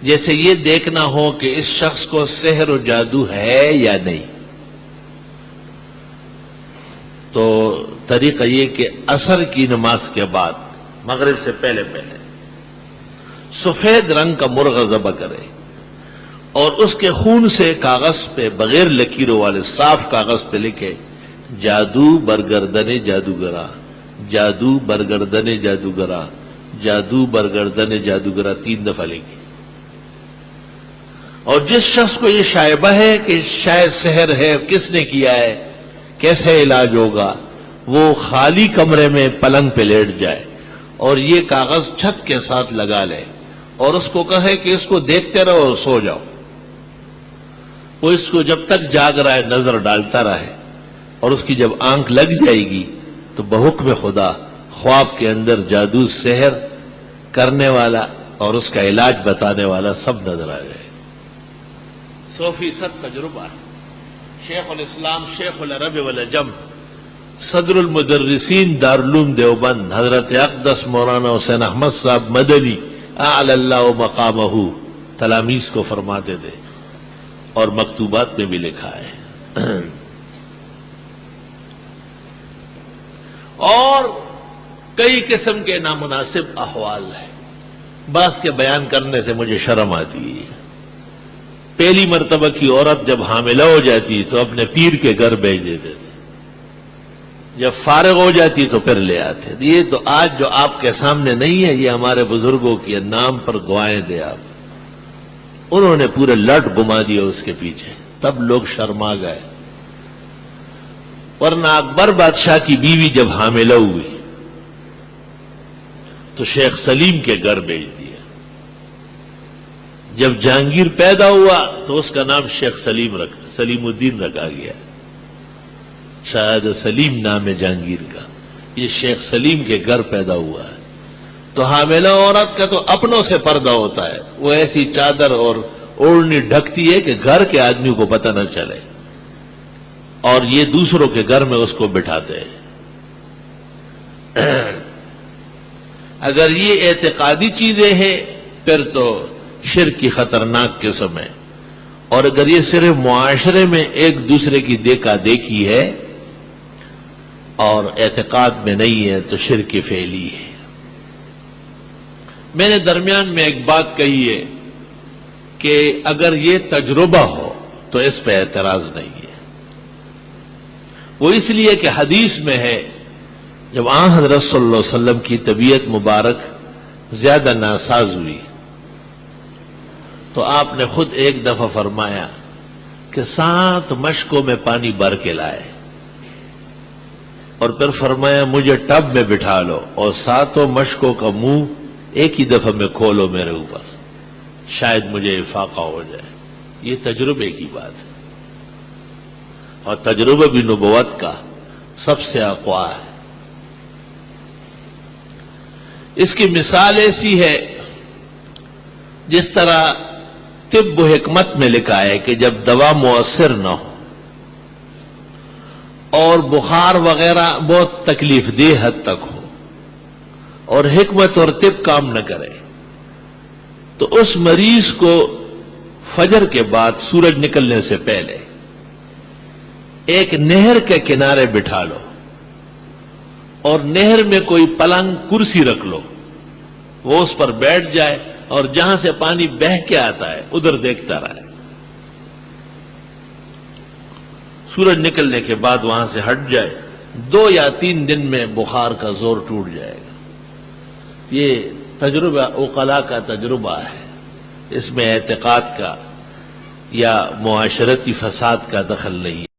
جیسے یہ دیکھنا ہو کہ اس شخص کو سحر و جادو ہے یا نہیں. تو طریقہ یہ کہ عصر کی نماز کے بعد مغرب سے پہلے سفید رنگ کا مرغ ذبح کرے اور اس کے خون سے کاغذ پہ بغیر لکیروں والے صاف کاغذ پہ لکھے جادو برگردن جادوگرا، جادو برگردن جادوگرا، جادو برگردن جادوگرا 3 دفعہ لکھے. اور جس شخص کو یہ شائبہ ہے کہ شاید سحر ہے، کس نے کیا ہے، کیسے علاج ہوگا، وہ خالی کمرے میں پلنگ پہ لیٹ جائے اور یہ کاغذ چھت کے ساتھ لگا لے اور اس کو کہے کہ اس کو دیکھتے رہو اور سو جاؤ. وہ اس کو جب تک جاگ رہا ہے نظر ڈالتا رہے اور اس کی جب آنکھ لگ جائے گی تو بحکم خدا خواب کے اندر جادو سحر کرنے والا اور اس کا علاج بتانے والا سب نظر آ جائے. 100% تجربہ ہے. شیخ الاسلام شیخ العرب والعجم صدر المدرسین دارالعلوم دیوبند حضرت اقدس مولانا حسین احمد صاحب مدنی اعلی اللہ مقامہ تلاميذ کو فرماتے تھے اور مکتوبات میں بھی لکھا ہے. اور کئی قسم کے نامناسب احوال ہیں، بعض کے بیان کرنے سے مجھے شرم آتی ہے. پہلی مرتبہ کی عورت جب حاملہ ہو جاتی تو اپنے پیر کے گھر بھیج دیتے تھے، جب فارغ ہو جاتی تو پھر لے آتے. یہ تو آج جو آپ کے سامنے نہیں ہے، یہ ہمارے بزرگوں کے نام پر دعائیں دے آپ. انہوں نے پورے لٹ گما دیا اس کے پیچھے، تب لوگ شرما گئے. ورنہ اکبر بادشاہ کی بیوی جب حاملہ ہوئی تو شیخ سلیم کے گھر بھیج دیا. جب جہانگیر پیدا ہوا تو اس کا نام شیخ سلیم الدین رکھا گیا. شاید سلیم نام ہے جہانگیر کا. یہ شیخ سلیم کے گھر پیدا ہوا ہے. تو حاملہ عورت کا تو اپنوں سے پردہ ہوتا ہے، وہ ایسی چادر اور اوڑھنی ڈھکتی ہے کہ گھر کے آدمی کو پتہ نہ چلے، اور یہ دوسروں کے گھر میں اس کو بٹھاتے ہیں. اگر یہ اعتقادی چیزیں ہیں پھر تو شرک کی خطرناک قسم ہے، اور اگر یہ صرف معاشرے میں ایک دوسرے کی دیکھا دیکھی ہے اور اعتقاد میں نہیں ہے تو شرک کی فعلی ہے. میں نے درمیان میں ایک بات کہی ہے کہ اگر یہ تجربہ ہو تو اس پہ اعتراض نہیں ہے. وہ اس لیے کہ حدیث میں ہے جب آن حضرت صلی اللہ علیہ وسلم کی طبیعت مبارک زیادہ ناساز ہوئی تو آپ نے خود ایک دفعہ فرمایا کہ 7 مشکوں میں پانی بھر کے لائے، اور پھر فرمایا مجھے ٹب میں بٹھا لو اور 7 مشکوں کا منہ ایک ہی دفعہ میں کھولو میرے اوپر، شاید مجھے افاقہ ہو جائے. یہ تجربے کی بات ہے، اور تجربہ بھی نبوت کا سب سے اقویٰ ہے. اس کی مثال ایسی ہے جس طرح طب و حکمت میں لکھا ہے کہ جب دوا مؤثر نہ ہو اور بخار وغیرہ بہت تکلیف دہ حد تک ہو اور حکمت اور طب کام نہ کرے تو اس مریض کو فجر کے بعد سورج نکلنے سے پہلے ایک نہر کے کنارے بٹھا لو اور نہر میں کوئی پلنگ کرسی رکھ لو، وہ اس پر بیٹھ جائے اور جہاں سے پانی بہہ کے آتا ہے ادھر دیکھتا رہے. سورج نکلنے کے بعد وہاں سے ہٹ جائے، 2 یا 3 دن میں بخار کا زور ٹوٹ جائے گا. یہ تجربہ عقلاء کا تجربہ ہے، اس میں اعتقاد کا یا معاشرتی فساد کا دخل نہیں ہے.